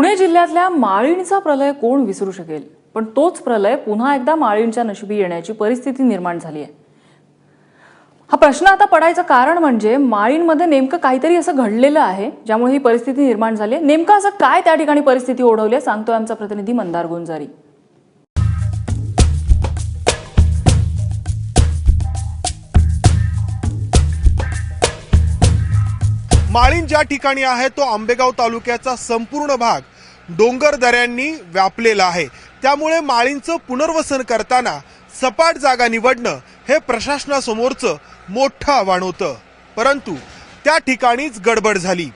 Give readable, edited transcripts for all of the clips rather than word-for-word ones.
पुणे जिल्ह्यातल्या माळीणचा प्रलय कोण विसरू शकेल, पण तोच प्रलय पुन्हा एकदा माळीणच्या नशिबी येण्याची परिस्थिती निर्माण झाली आहे। हा प्रश्न आता पडायचं कारण म्हणजे माळीणमध्ये नेमकं काहीतरी असं घडलेलं आहे ज्यामुळे ही परिस्थिती निर्माण झाली आहे। नेमकं असं काय त्या ठिकाणी परिस्थिती ओढवली आहे सांगतोय आमचा प्रतिनिधी मंदार गुंजारी। माळीण ज्या ठिकाणी आहे तो आंबेगाव तालुक्याचा संपूर्ण भाग डोंगर दऱ्यांनी व्यापलेला आहे। त्यामुळे माळीणचं पुनर्वसन करताना सपाट जागा निवडणं हे प्रशासनासमोरचं मोठं आव्हान होतं, परंतु त्या ठिकाणीच गडबड झाली।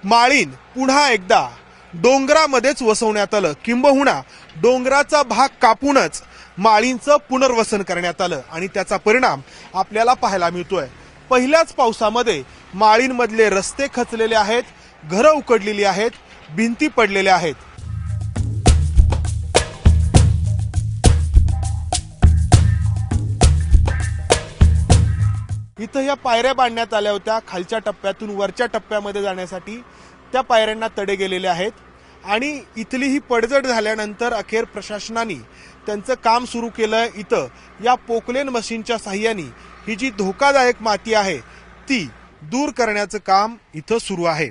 माळीण पुन्हा एकदा डोंगरामध्येच वसवण्यात आलं, किंबहुना डोंगराचा भाग कापूनच माळीणचं पुनर्वसन करण्यात आलं आणि त्याचा परिणाम आपल्याला पाहायला मिळतोय। पहिल्याच पावसामध्ये माळीणमधले रस्ते खचलेले आहेत, घरं उकडलेली आहेत, भिंती पडलेल्या आहेत। इथं या पायऱ्या बांधण्यात आल्या होत्या, खालच्या टप्प्यातून वरच्या टप्प्यामध्ये जाण्यासाठी त्या पायऱ्यांना तडे गेलेले आहेत आणि इथली ही पडझड झाल्यानंतर अखेर प्रशासनाने त्यांचं काम सुरू केलं। इथं या पोकलेन मशीनच्या साहाय्याने ही जी धोकादायक माती आहे ती दूर करण्याचं काम इथं सुरू आहे।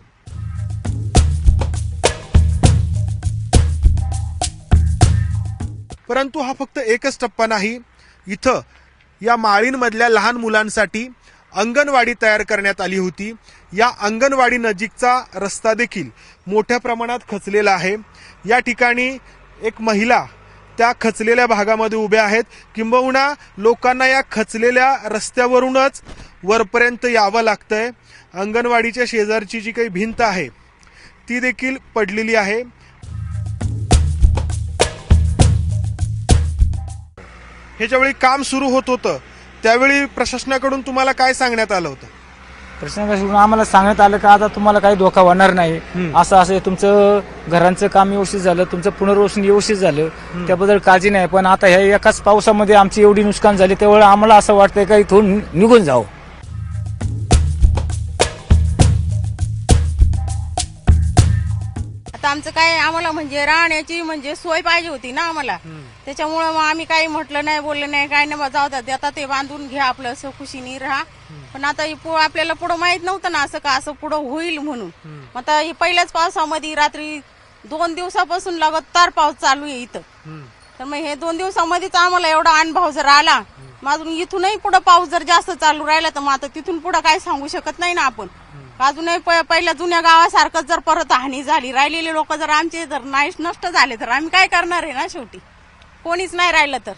परंतु हा फक्त एकच टप्पा नाही, इथं या माळीणमधल्या लहान मुलांसाठी अंगणवाडी तयार करण्यात आली होती। या अंगणवाडी नजीकचा रस्ता देखील मोठ्या प्रमाणात खचलेला आहे। या ठिकाणी एक महिला त्या खचलेल्या भागामध्ये उभ्या आहेत, किंबहुना लोकांना या खचलेल्या रस्त्यावरूनच वरपर्यंत यावं लागतंय। अंगणवाडीच्या शेजारची जी काही भिंत आहे ती देखील पडलेली आहे। हे ज्यावेळी काम सुरू होत होतं त्यावेळी प्रशासनाकडून तुम्हाला काय सांगण्यात आलं होतं? प्रशासनाकडून आम्हाला सांगण्यात आलं का आता तुम्हाला काही धोका होणार नाही, असं तुमचं घरांचं काम व्यवस्थित झालं, तुमचं पुनर्वसन व्यवस्थित झालं, त्याबद्दल काळजी नाही। पण आता ह्या एकाच पावसामध्ये आमची एवढी नुकसान झाली, त्यामुळे आम्हाला असं वाटतंय का इथून निघून जावं। आता आमचं काय आम्हाला म्हणजे राहण्याची म्हणजे सोय पाहिजे होती ना आम्हाला, त्याच्यामुळे मग आम्ही काही म्हटलं नाही, बोललं नाही, काय नाही, जाऊ द्या आता ते बांधून घ्या, आपलं असं खुशीने राहा। पण आता आपल्याला पुढं माहित नव्हतं ना असं का असं पुढं होईल म्हणून। आता ही पहिल्याच पावसामध्ये रात्री 2 दिवसापासून लगातार पाऊस चालू आहे इथं, तर मग हे 2 दिवसामध्येच आम्हाला एवढा अनुभव जर आला, मग अजून इथूनही पुढे पाऊस जर जास्त चालू राहिला तर मग आता तिथून पुढे काय सांगू शकत नाही ना आपण। अजूनही पहिल्या जुन्या गावासारखंच जर परत हानी झाली, राहिलेले लोक जर आमचे जर नष्ट झाले तर आम्ही काय करणार आहे ना, शेवटी कोणीच नाही राहिलं तर।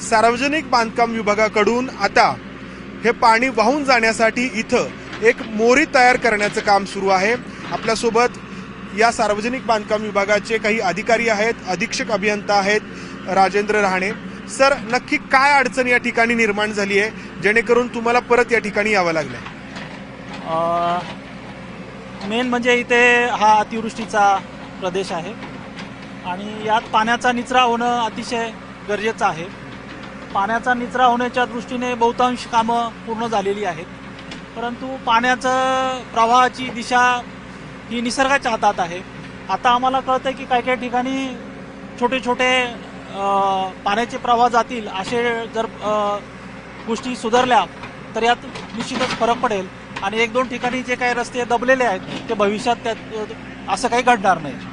सार्वजनिक बांधकाम विभागाकडून आता हे पाणी वाहून जाण्यासाठी इथं एक मोरी तयार करण्याचं काम सुरू आहे। आपल्यासोबत या सार्वजनिक बांधकाम विभागाचे काही अधिकारी आहेत, अधीक्षक अभियंता आहेत राजेंद्र राहणे। सर, नक्की काय अडचण या ठिकाणी निर्माण झाली आहे जेणेकरून तुम्हाला परत या ठिकाणी यावं लागलंय? मेन म्हणजे इथे हा अतिवृष्टीचा प्रदेश आहे आणि यात पाण्याचा निचरा होणं अतिशय गरजेचं आहे। पाण्याचा निचरा होण्याच्या दृष्टीने बहुतांश कामं पूर्ण झालेली आहेत, परंतु पाण्याचं प्रवाहाची दिशा ही निसर्गाच्या हातात आहे। आता आम्हाला कळतं की काही काही ठिकाणी छोटे छोटे पाण्याचे प्रवाह जातील, असे जर गोष्टी सुधारल्या तर यात निश्चितच फरक पडेल आणि 1-2 ठिकाणी जे काही रस्ते दबलेले आहेत ते भविष्यात त्यात असं काही घडणार नाही।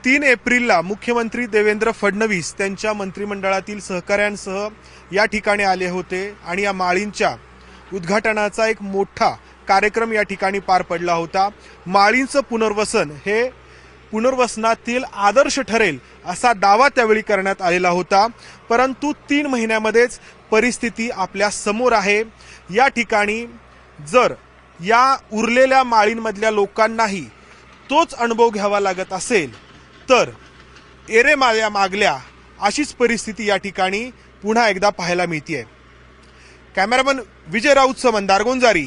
3 एप्रिलला मुख्यमंत्री देवेंद्र फडणवीस त्यांच्या मंत्रिमंडळातील सहकाऱ्यांसह या ठिकाणी आले होते आणि या माळीणच्या उद्घाटनाचा एक मोठा कार्यक्रम या ठिकाणी पार पडला होता। माळीणचं पुनर्वसन हे पुनर्वसनातील आदर्श ठरेल असा दावा त्यावेळी करण्यात आलेला होता, परंतु 3 महिन्यामध्येच परिस्थिती आपल्या समोर आहे। या ठिकाणी जर या उरलेल्या माळीणमधल्या लोकांनाही तोच अनुभव घ्यावा लागत असेल तर एरे माया मागल्या अशीच परिस्थिती या ठिकाणी पुन्हा एकदा पाहायला मिळते। कॅमेरामन विजय राऊतसह मंदार गुंजारी,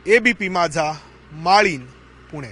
ABP माझा, माळीण, पुणे।